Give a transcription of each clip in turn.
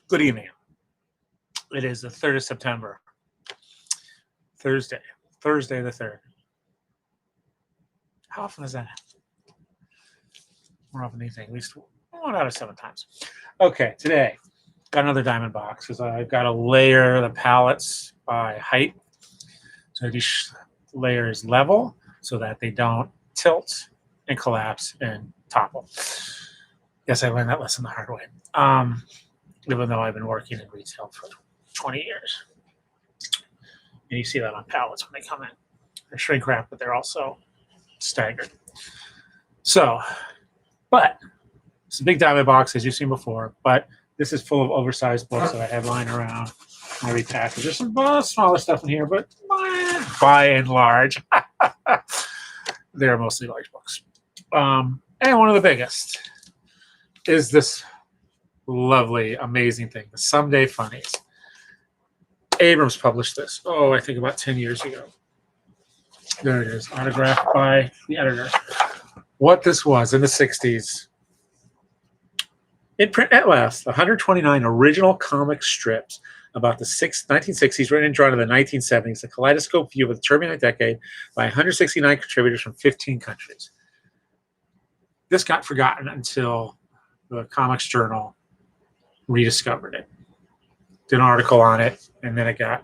Good evening. It is the 3rd of September. Thursday the 3rd. How often is that? More often than you think, at least 1 out of 7 times. Okay, today, got another diamond box because I've got to layer the palettes by height. So each layer is level so that they don't tilt and collapse and topple. Yes, I learned that lesson the hard way. Even though I've been working in retail for 20 years. And you see that on pallets when they come in. They're shrink wrapped, but they're also staggered. So, but it's a big diamond box, as you've seen before, but this is full of oversized books that I have lying around every package. There's some smaller stuff in here, but by and large, they're mostly large books. And one of the biggest is this lovely, amazing thing, the Someday Funnies. Abrams published this, I think about 10 years ago. There it is, autographed by the editor. What this was in the 60s. In print at last, 129 original comic strips about the 1960s, written and drawn in the 1970s, a kaleidoscope view of the turbulent decade by 169 contributors from 15 countries. This got forgotten until the Comics Journal rediscovered it, did an article on it, and then it got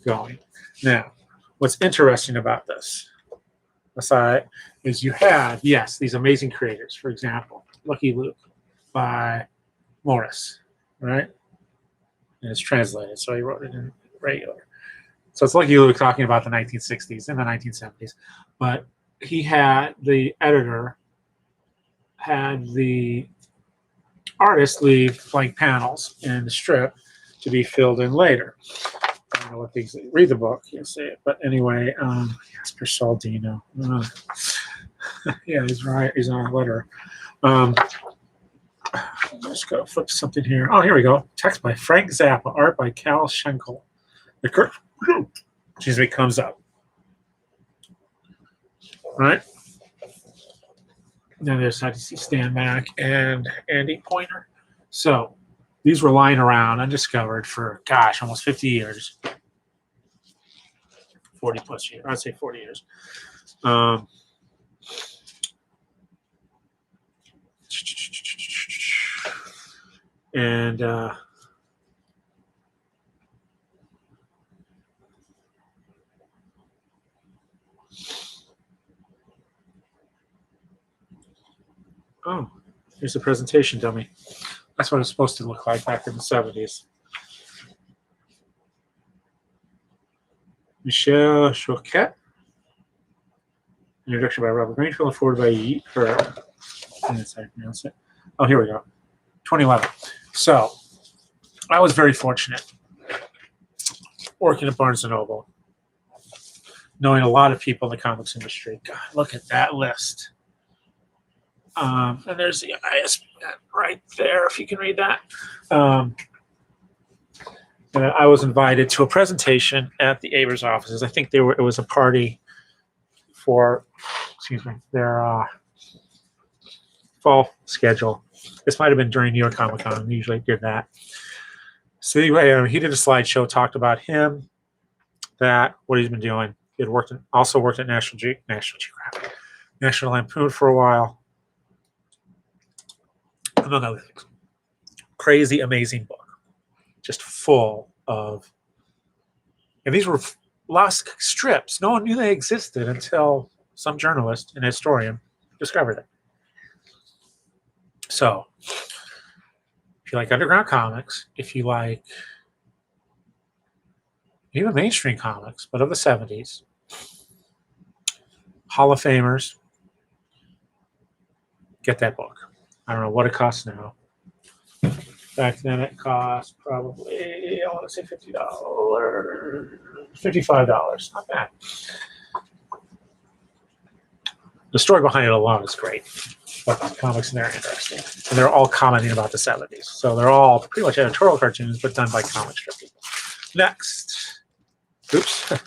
going. Now, what's interesting about this, aside, is you have, yes, these amazing creators. For example, Lucky Luke by Morris, right? And it's translated, so he wrote it in regular. So it's Lucky Luke talking about the 1960s and the 1970s. But he had, the editor had the artist leave blank panels in the strip to be filled in later. I don't know what these, read the book, you'll see it. But anyway, Jasper Saldino. Yeah, he's right. He's on a letter. Let's go flip something here. Oh, here we go. Text by Frank Zappa, art by Cal Schenkel. The curve, excuse me, comes up. Right? Then there's I see Stan Mack and Andy Pointer. So these were lying around undiscovered for, gosh, almost 50 years. 40 plus years. I'd say 40 years. And oh, here's the presentation dummy. That's what it's supposed to look like back in the 70s. Michel Choquette. Introduction by Robert Greenfield and forward by Yeet Herb. That's how I pronounce it. Oh, here we go. 2011. So I was very fortunate working at Barnes & Noble, knowing a lot of people in the comics industry. God, look at that list. And there's the ISBN right there, if you can read that. And I was invited to a presentation at the Abrams offices. I think it was a party for, their fall schedule. This might have been during New York Comic Con. We usually did that. So anyway, he did a slideshow, talked about him, what he's been doing. He had also worked at National Geographic, National Lampoon for a while, among other things. Crazy, amazing book. Just full of, and these were lost strips. No one knew they existed until some journalist and historian discovered it. So, if you like underground comics, if you like even mainstream comics, but of the 70s, Hall of Famers, get that book. I don't know what it costs now. Back then it cost probably, I want to say $50, $55. Not bad. The story behind it alone is great. But the comics in there are interesting. And they're all commenting about the 70s. So they're all pretty much editorial cartoons, but done by comic strip people. Next. Oops. I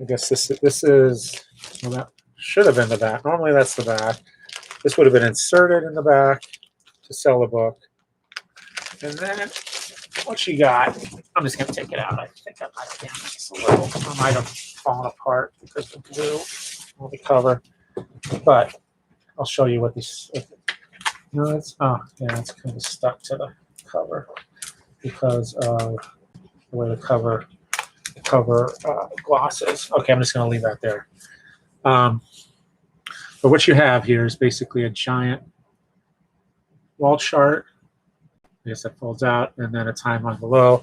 guess this is, well, that should have been the back. Normally that's the back. This would have been inserted in the back to sell the book. And then what you got, I'm just going to take it out. I think I might have damaged this a little. I might have fallen apart because of the glue on the cover. But I'll show you what these, no, it's, yeah, it's kind of stuck to the cover because of the way the cover gloss is. Okay, I'm just going to leave that there. But what you have here is basically a giant wall chart. I guess that folds out, and then a timeline below.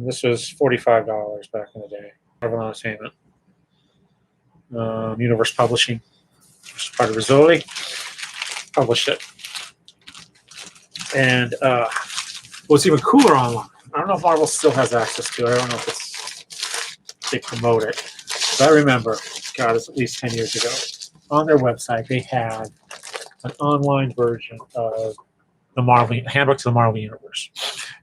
This was $45 back in the day. Entertainment. Universe Publishing, which is part of Rizzoli, published it. And what's even cooler online, I don't know if Marvel still has access to it. I don't know if they promote it. But I remember, God, it's at least 10 years ago. On their website, they had an online version of the Marvel Handbook to the Marvel Universe.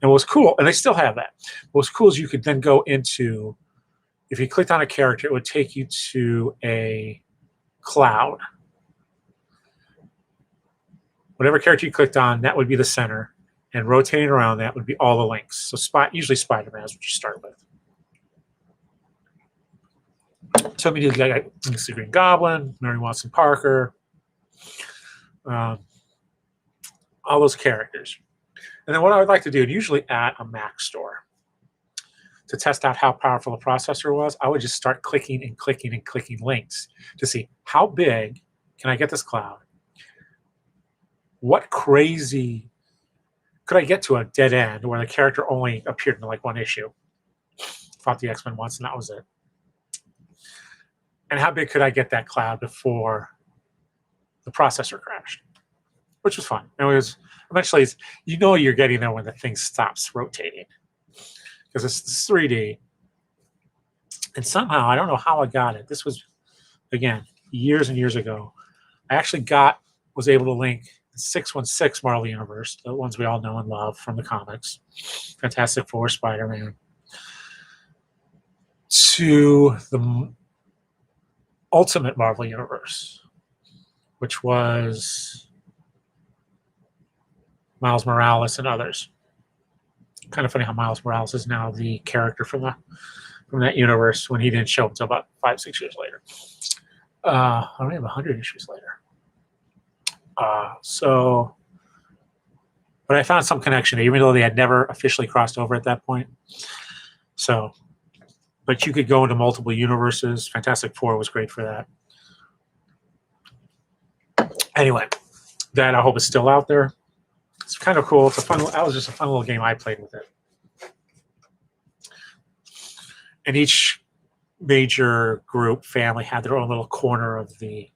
And what was cool, and they still have that. What was cool is you could then go into, if you clicked on a character, it would take you to a cloud. Whatever character you clicked on, that would be the center, and rotating around that would be all the links. So usually Spider-Man is what you start with. So immediately I got the Green Goblin, Mary Watson Parker, all those characters. And then what I would like to do, usually at a Mac store, to test out how powerful the processor was, I would just start clicking and clicking and clicking links to see how big can I get this cloud? What crazy could I get to a dead end where the character only appeared in like one issue? Fought the X-Men once and that was it. And how big could I get that cloud before the processor crashed? Which was fun. And it was eventually, you know, you're getting there when the thing stops rotating because it's 3D. And somehow, I don't know how I got it. This was, again, years and years ago. I actually was able to link the 616 Marvel Universe, the ones we all know and love from the comics, Fantastic Four, Spider-Man, to the Ultimate Marvel Universe, which was Miles Morales and others. Kind of funny how Miles Morales is now the character from that universe when he didn't show up until about 5-6 years later. I don't have 100 issues later. But I found some connection, even though they had never officially crossed over at that point. So, but you could go into multiple universes. Fantastic Four was great for that. Anyway, that I hope is still out there. It's kind of cool. That was just a fun little game I played with it. And each major group, family, had their own little corner of the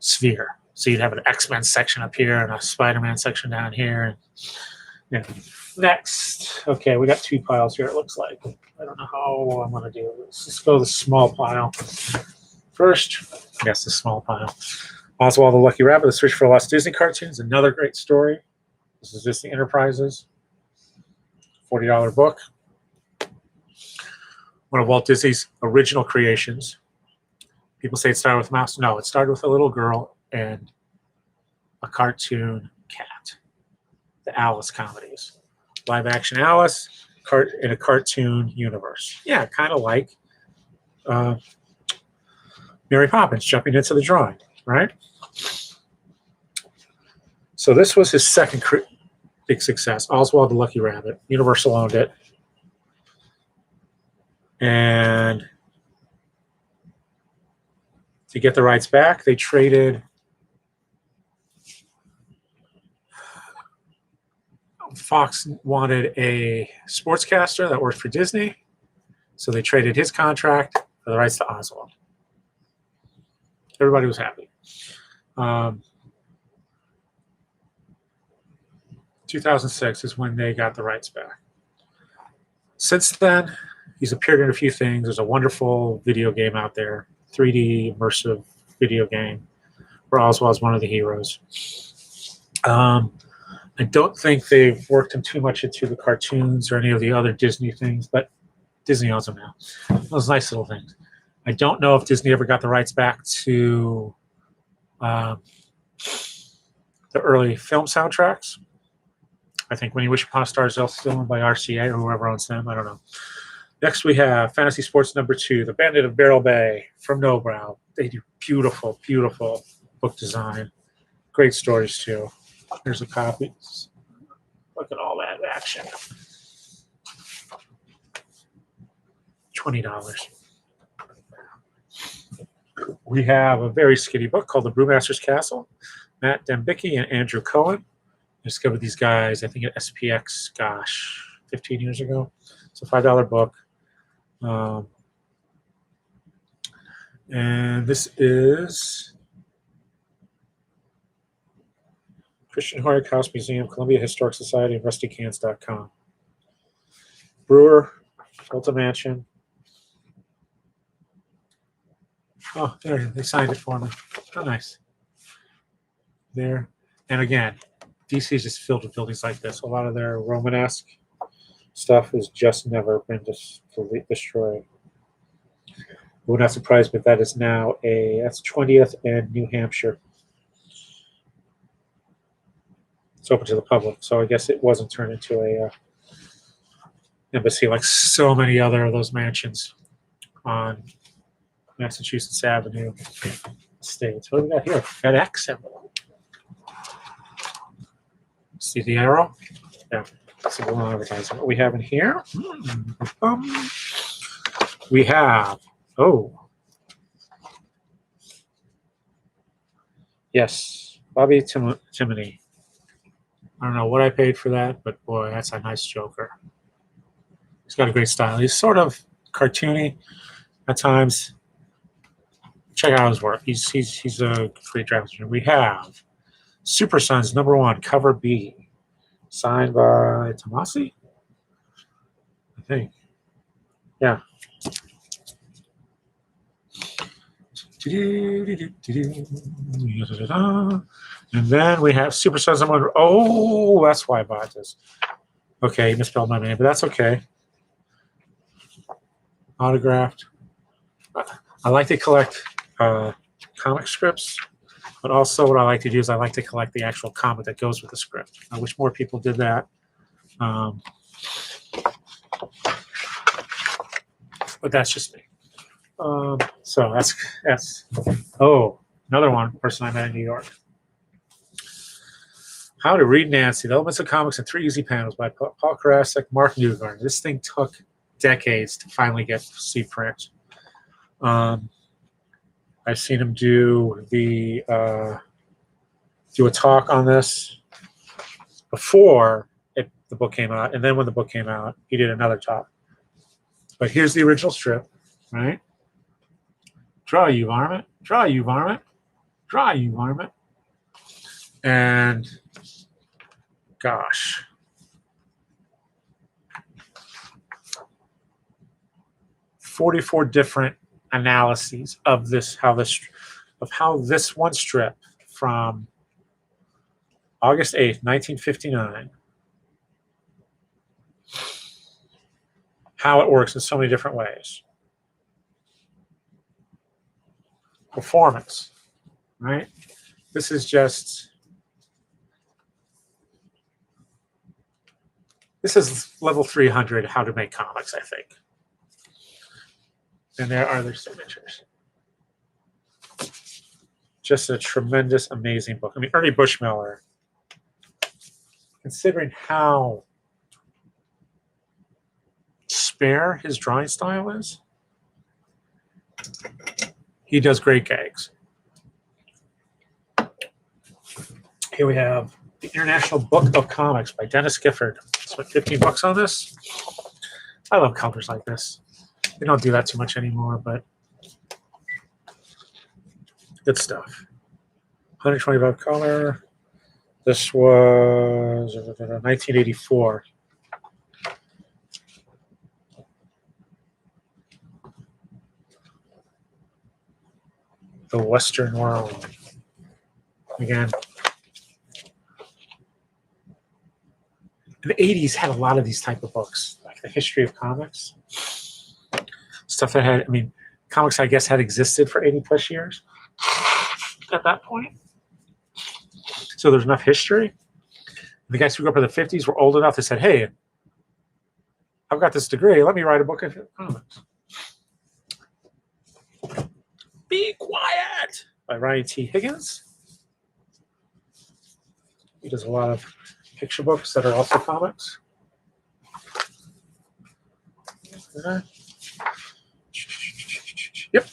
sphere. So you'd have an X-Men section up here and a Spider-Man section down here. And next, okay, we got two piles here, it looks like. I don't know how I'm going to do this. Let's go to the small pile. First, yes, the small pile. Oswald the Lucky Rabbit, The Search for Lost Disney Cartoons, another great story. This is Disney Enterprises, $40 book. One of Walt Disney's original creations. People say it started with a mouse. No, it started with a little girl and a cartoon cat. The Alice comedies. Live action Alice in a cartoon universe. Yeah, kind of like Mary Poppins jumping into the drawing, right? So this was his second big success, Oswald the Lucky Rabbit. Universal owned it. And to get the rights back, they traded Fox wanted a sportscaster that worked for Disney, so they traded his contract for the rights to Oswald. Everybody was happy. 2006 is when they got the rights back. Since then, he's appeared in a few things. There's a wonderful video game out there, 3D immersive video game, where Oswald's one of the heroes. I don't think they've worked him too much into the cartoons or any of the other Disney things, but Disney owns them now. Those nice little things. I don't know if Disney ever got the rights back to Um, the early film soundtracks. I think When You Wish Upon a Star is still owned by RCA or whoever owns them. I don't know. Next, we have Fantasy Sports #2, The Bandit of Barrel Bay from Nobrow. They do beautiful, beautiful book design. Great stories, too. Here's a copy. Look at all that action. $20. We have a very skinny book called The Brewmaster's Castle. Matt Dembicki and Andrew Cohen. I discovered these guys, I think, at SPX, 15 years ago. It's a $5 book. And this is Christian Hoyok House Museum, Columbia Historic Society, and RustyCans.com. Brewer, built a mansion. Oh, there, they signed it for me. Oh, nice. There. And again, DC is just filled with buildings like this. A lot of their Romanesque stuff has just never been destroyed. Would not surprise me if that is now that's 20th and New Hampshire. It's open to the public, so I guess it wasn't turned into a embassy like so many other of those mansions on Massachusetts Avenue Estates. What do we got here? FedEx symbol. See the arrow? Yeah, that's a little advertisement. What we have in here? We have, yes, Bobby Timoney. I don't know what I paid for that, but boy, that's a nice Joker. He's got a great style. He's sort of cartoony at times. Check out his work. He's a great draftsman. We have Super Sons #1, cover B, signed by Tomasi, I think. Yeah. And then we have Super Sons #1. Oh, that's why I bought this. Okay, misspelled my name, but that's okay. Autographed. I like to collect comic strips, but also what I like to do is I like to collect the actual comic that goes with the script. I wish more people did that. But that's just me. So that's another one person I met in New York. How to Read Nancy: The Elements of Comics in 3 Easy Panels by Paul Karasek, Mark Newgarden. This thing took decades to finally get to see print. I've seen him do a talk on this before the book came out, and then when the book came out, he did another talk. But here's the original strip, right? Draw, you varmint. Draw, you varmint. Draw, you varmint. And gosh. "44 different analyses of how this one strip from August 8th, 1959, how it works in so many different ways. Performance, right? This is level 300, how to make comics, I think. And there are their signatures. Just a tremendous, amazing book. I mean, Ernie Bushmiller, considering how spare his drawing style is, he does great gags. Here we have The International Book of Comics by Dennis Gifford. Spent $15 on this. I love covers like this. They don't do that too much anymore, but good stuff. 125 color. This was 1984. The Western World. Again. The 80s had a lot of these type of books, like the history of comics. Stuff that comics, I guess, had existed for 80 plus years. at that point. So there's enough history. The guys who grew up in the 50s were old enough. They said, hey, I've got this degree. Let me write a book of comics. Be Quiet by Ryan T. Higgins. He does a lot of picture books that are also comics. Yep.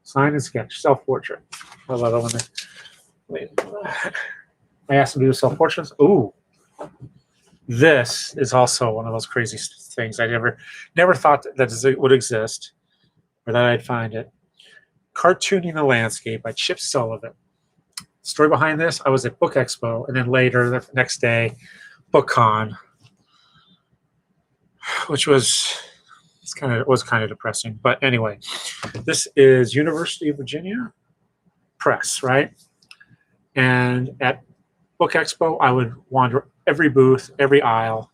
Sign and sketch, self-portrait. I love it when I asked him to do self-portraits. Ooh. This is also one of those crazy things. I never thought that it would exist or that I'd find it. Cartooning the Landscape by Chip Sullivan. Story behind this, I was at Book Expo, and then later, the next day, BookCon, which was kind of depressing. But anyway, this is University of Virginia Press, right? And at Book Expo, I would wander every booth, every aisle.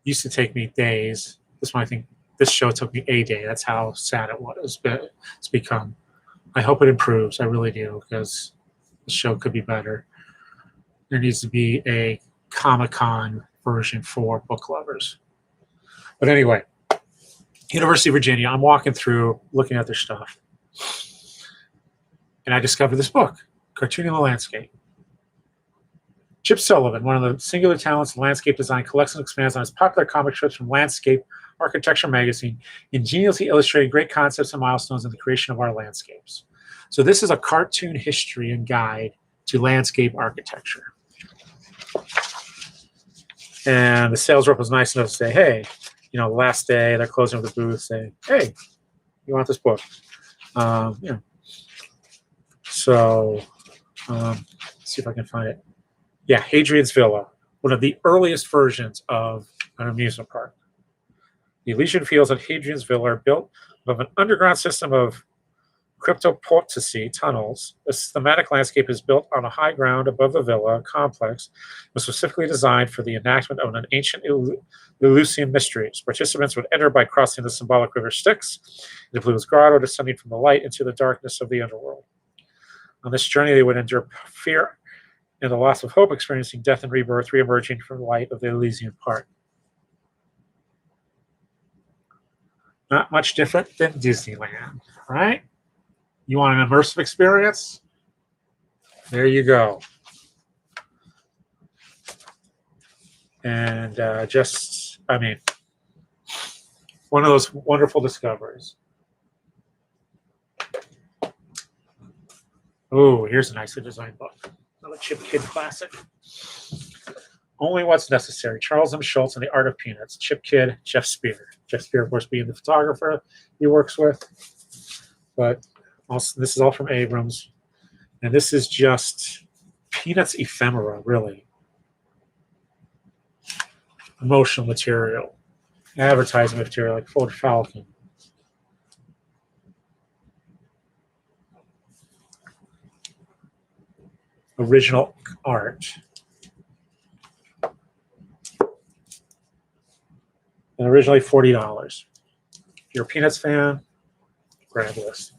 Used to take me days. This one, I think, this show took me a day. That's how sad it was. It's become. I hope it improves. I really do, because the show could be better. There needs to be a Comic-Con version for book lovers. But anyway, University of Virginia, I'm walking through, looking at their stuff. And I discovered this book, Cartooning the Landscape. Chip Sullivan, one of the singular talents in landscape design, collects and expands on his popular comic strips from Landscape Architecture magazine, ingeniously illustrating great concepts and milestones in the creation of our landscapes. So this is a cartoon history and guide to landscape architecture. And the sales rep was nice enough to say, hey, you know, the last day they're closing up the booth, say, hey, you want this book? Yeah. So let's see if I can find it. Yeah, Hadrian's Villa, one of the earliest versions of an amusement park. The Elysian Fields at Hadrian's Villa are built of an underground system of cryptoportici tunnels. The systematic landscape is built on a high ground above the villa complex, was specifically designed for the enactment of an ancient Eleusinian mysteries. Participants would enter by crossing the symbolic river Styx, the Blues Grotto, descending from the light into the darkness of the underworld. On this journey, they would endure fear and the loss of hope, experiencing death and rebirth, re-emerging from the light of the Elysian Park. Not much different than Disneyland, right? You want an immersive experience? There you go. And I mean, one of those wonderful discoveries. Oh, here's a nicely designed book. Another Chip Kid classic. Only What's Necessary. Charles M. Schultz and the Art of Peanuts. Chip Kid, Jeff Spear. Jeff Spear, of course, being the photographer he works with. But also, this is all from Abrams. And this is just Peanuts ephemera, really. Emotional material. Advertising material like Ford Falcon. Original art. And originally $40. If you're a Peanuts fan, grab this.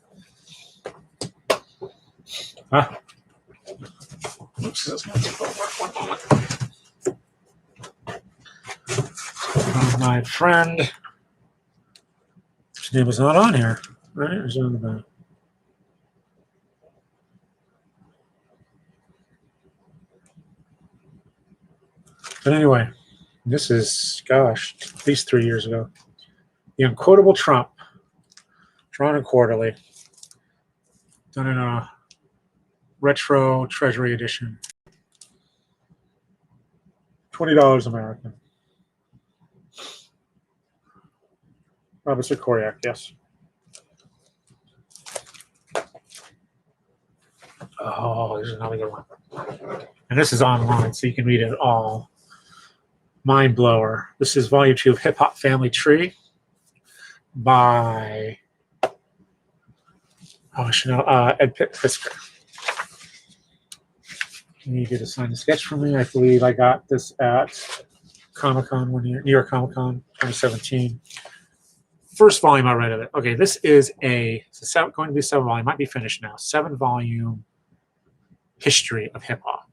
Oops, this is going to take over. 1 moment. My friend, his name is not on here, right? Or is it on the back? But anyway, this is, gosh, at least 3 years ago. The Unquotable Trump, drawn and quarterly, done in a retro treasury edition. $20 American. Robert Sikoriak, yes. Oh, there's another good one. And this is online, so you can read it all. Mind blower. This is volume 2 of Hip Hop Family Tree by Ed Fisker. You did a sign and sketch for me. I believe I got this at Comic-Con one year, New York Comic-Con 2017. First volume I read of it. Okay, this is going to be 7 volume. Might be finished now. 7-volume history of hip hop.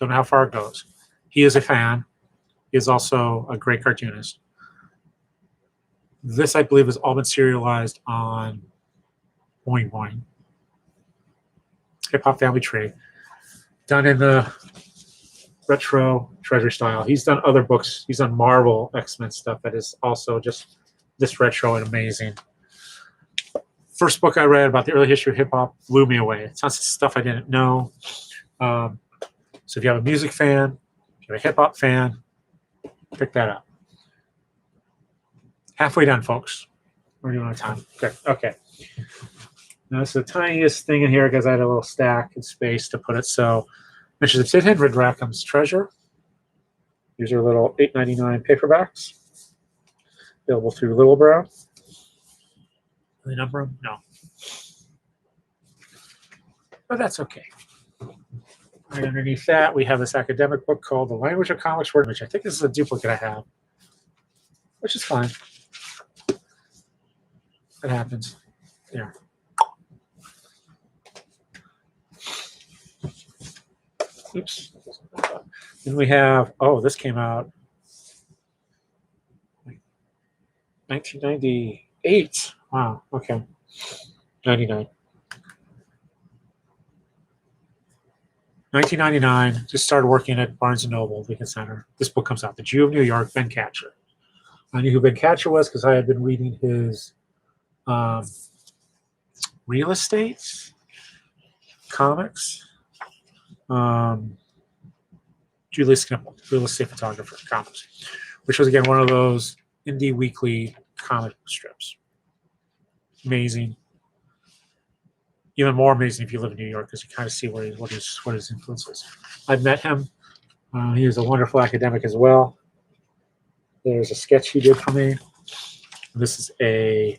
Don't know how far it goes. He is a fan. He is also a great cartoonist. This, I believe, has all been serialized on Boing Boing. Hip Hop Family Tree. Done in the retro treasure style. He's done other books. He's done Marvel X-Men stuff that is also just this retro and amazing. First book I read about the early history of hip hop blew me away. It's not stuff I didn't know. So if you have a music fan, if you have a hip hop fan, pick that up. Halfway done, folks. We're doing our time. Okay. Now, this is the tiniest thing in here because I had a little stack and space to put it. So, this is the Tintin Rackham's Treasure. These are little $8.99 paperbacks. Available through Little Brown. Do they number them? No. But that's okay. Right underneath that, we have this academic book called The Language of Comics Word, which I think this is a duplicate I have, which is fine. It happens. Yeah. Oops. Then we have, this came out 1998. Wow. Okay. 99. 1999, just started working at Barnes & Noble, Lincoln Center. This book comes out, The Jew of New York, Ben Catcher. I knew who Ben Catcher was because I had been reading his real estate comics. Julius Knippel, real estate photographer comics, which was, again, one of those indie weekly comic strips. Amazing. Even more amazing if you live in New York because you kind of see what his influence is. I've met him. He is a wonderful academic as well. There's a sketch he did for me. This is a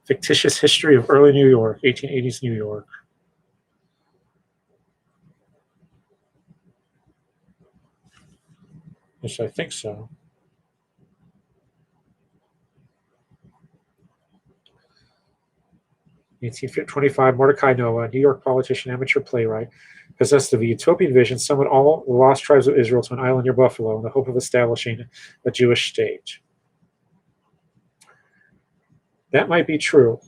fictitious history of early New York, 1880s New York. Yes, I think so. In 1825, Mordecai Noah, a New York politician, amateur playwright, possessed of a utopian vision, summoned all the lost tribes of Israel to an island near Buffalo in the hope of establishing a Jewish state. That might be true.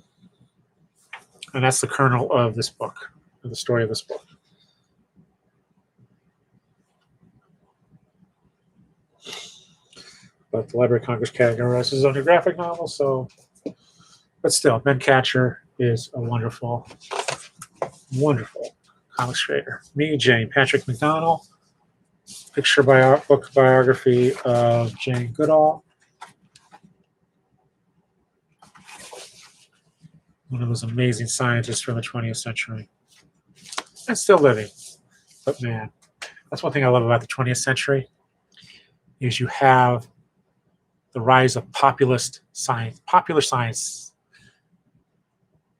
And that's the kernel of this book, of the story of this book. But the Library of Congress categorizes his own graphic novel, but still, Ben Catcher is a wonderful, wonderful comics creator. Me, Jane, Patrick McDonnell, book biography of Jane Goodall. One of those amazing scientists from the 20th century. And still living. But man, that's one thing I love about the 20th century is you have the rise of popular science,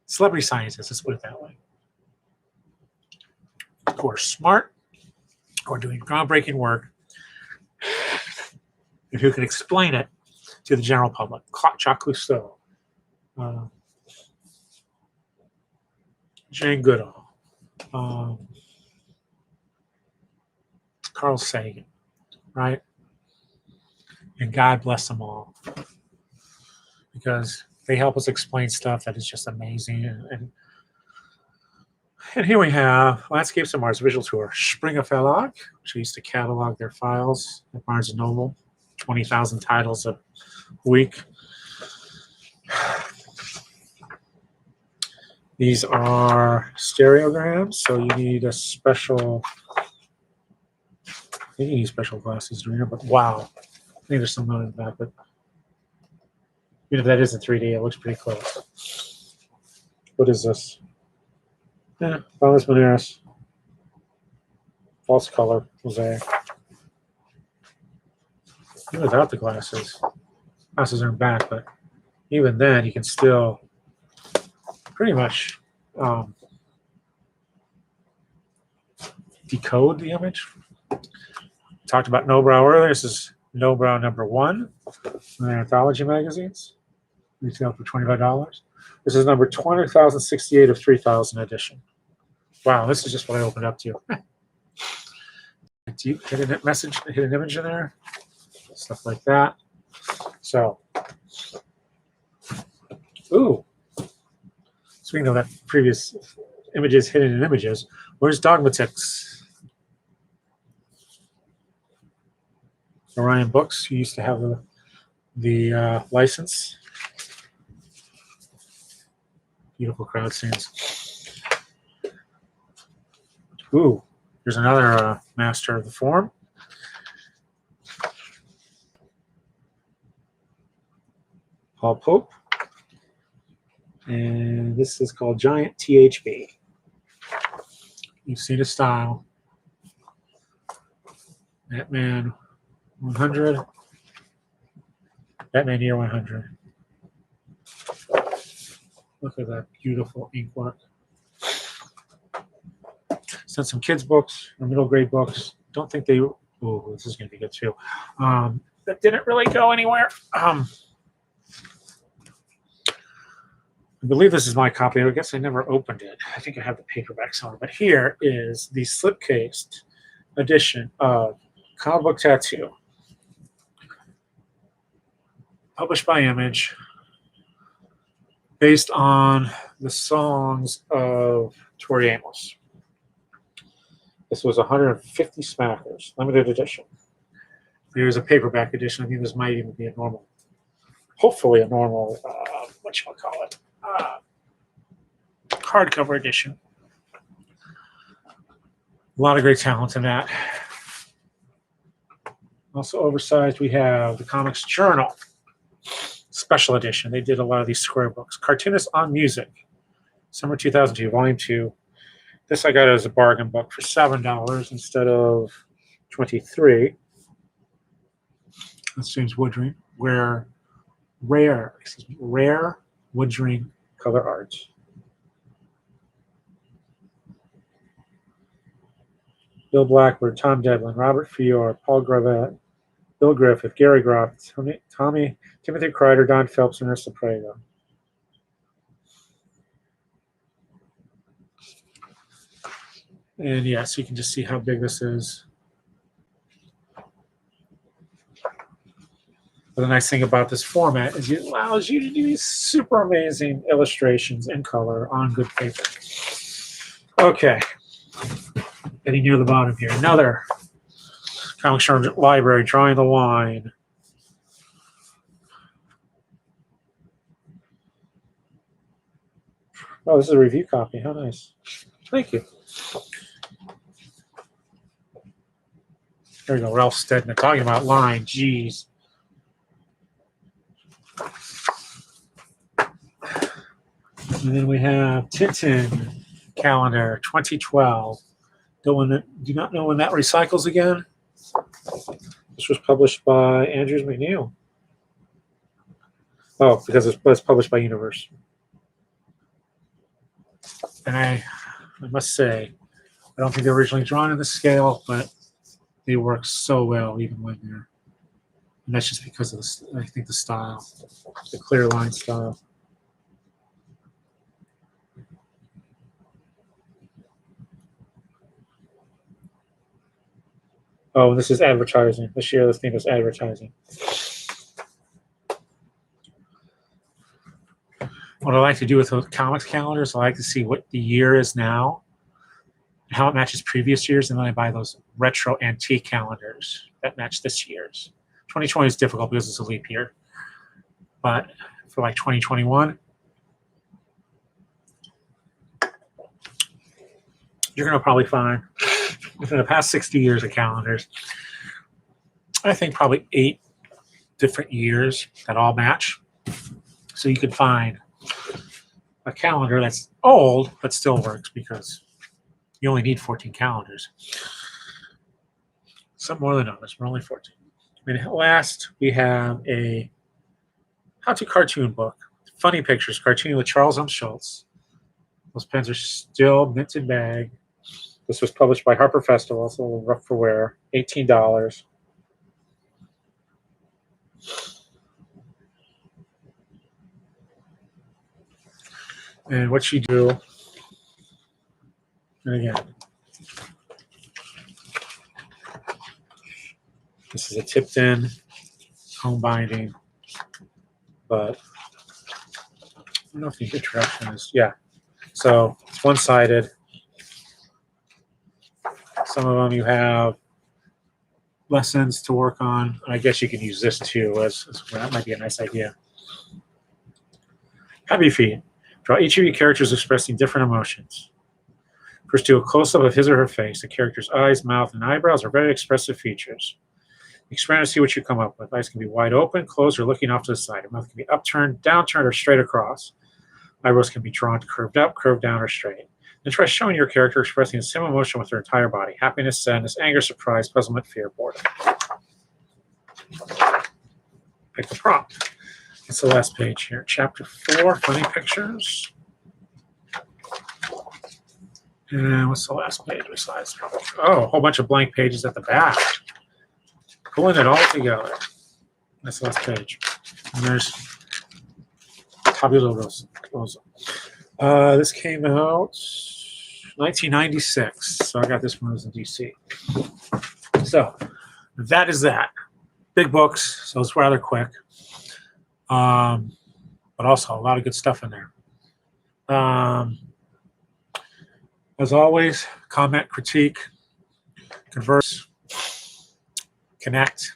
celebrity scientists, let's put it that way, who are smart, who are doing groundbreaking work, and who can explain it to the general public. Jacques Cousteau, Jane Goodall, Carl Sagan, right? And God bless them all, because they help us explain stuff that is just amazing. And here we have Landscapes of Mars Visual Tour, Springer Verlag, which used to catalog their files at Barnes & Noble, 20,000 titles a week. These are stereograms, so you need a special, you need special glasses to read them, but wow. I think there's some note in the back, but even if that isn't 3D, it looks pretty close. What is this? Yeah, Thomas Monaris. False color mosaic. Even without the glasses. Glasses are in back, but even then, you can still pretty much decode the image. Talked about Nobrow earlier. This is Lowbrow #1 in the anthology magazines. Retail for $25. This is number 20,068 of 3,000 edition. Wow, this is just what I opened up to. Deep hidden message, hidden image in there, stuff like that. So, ooh. Speaking of that previous images hidden in images, where's Dogmatics? Orion Books, who used to have the license. Beautiful crowd scenes. Ooh, there's another master of the form. Paul Pope. And this is called Giant THB. You see the style. Batman 100. Batman Year 100. Look at that beautiful ink work. Sent some kids' books or middle grade books. Don't think they. Oh, this is going to be good too. That didn't really go anywhere. I believe this is my copy. I guess I never opened it. I think I have the paperback somewhere. But here is the slipcased edition of Comic Book Tattoo, published by Image, based on the songs of Tori Amos. This was 150 smackers, limited edition. There's a paperback edition. I think this might even be a normal, hopefully a normal, whatchamacallit, hardcover edition. A lot of great talent in that. Also oversized, we have the Comics Journal special edition. They did a lot of these square books. Cartoonist on Music, summer 2002, volume 2. This I got as a bargain book for $7 instead of $23. That's James Woodring. Rare Woodring color art. Bill Blackburn, Tom Devlin, Robert Fiore, Paul Gravett, Bill Griffith, Gary Groff, Timothy Kreider, Don Phelps, and Ursa Prego. And yes, you can just see how big this is. But the nice thing about this format is it allows you to do these super amazing illustrations in color on good paper. Okay. Getting near the bottom here. Another Comic Journal Library, Drawing the Line. Oh, this is a review copy. How nice. Thank you. There we go. Ralph Steadman talking about line. Jeez. And then we have Tintin Calendar 2012. Do not know when that recycles again. This was published by Andrews McNeil. Oh, because it was published by Universe. And I must say, I don't think they're originally drawn in the scale, but they work so well even when they're. And that's just because of the, I think, the style, the clear line style. Oh, this is advertising. This year, the theme is advertising. What I like to do with those comics calendars, I like to see what the year is now, how it matches previous years, and then I buy those retro antique calendars that match this year's. 2020 is difficult because it's a leap year, but for like 2021, you're going to probably find within the past 60 years of calendars, I think probably 8 different years that all match. So you could find a calendar that's old but still works because you only need 14 calendars. Some more than others, but only 14. And last, we have a how-to cartoon book. Funny pictures, cartoon with Charles M. Schultz. Those pens are still minted bag. This was published by Harper Festival, so a little rough for wear. $18. And what you do, and again, this is a tipped in home binding, but I don't know if the introduction is, yeah. So it's one-sided. Some of them you have lessons to work on. I guess you can use this too. That might be a nice idea. Happy feet. Draw each of your characters expressing different emotions. First, do a close-up of his or her face. The character's eyes, mouth, and eyebrows are very expressive features. Experiment to see what you come up with. Eyes can be wide open, closed, or looking off to the side. Your mouth can be upturned, downturned, or straight across. Eyebrows can be drawn curved up, curved down, or straight. Then try showing your character expressing the same emotion with their entire body. Happiness, sadness, anger, surprise, puzzlement, fear, boredom. Pick the prompt. It's the last page here. Chapter 4, funny pictures. And what's the last page besides? Oh, a whole bunch of blank pages at the back. Pulling it all together. That's the last page. And there's Tabula Rosa. This came out 1996. So I got this when I was in DC. So that is that. Big books, so it's rather quick. But also a lot of good stuff in there. As always, comment, critique, converse, connect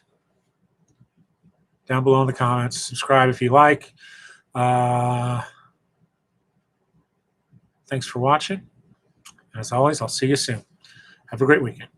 down below in the comments. Subscribe if you like. Thanks for watching. As always, I'll see you soon. Have a great weekend.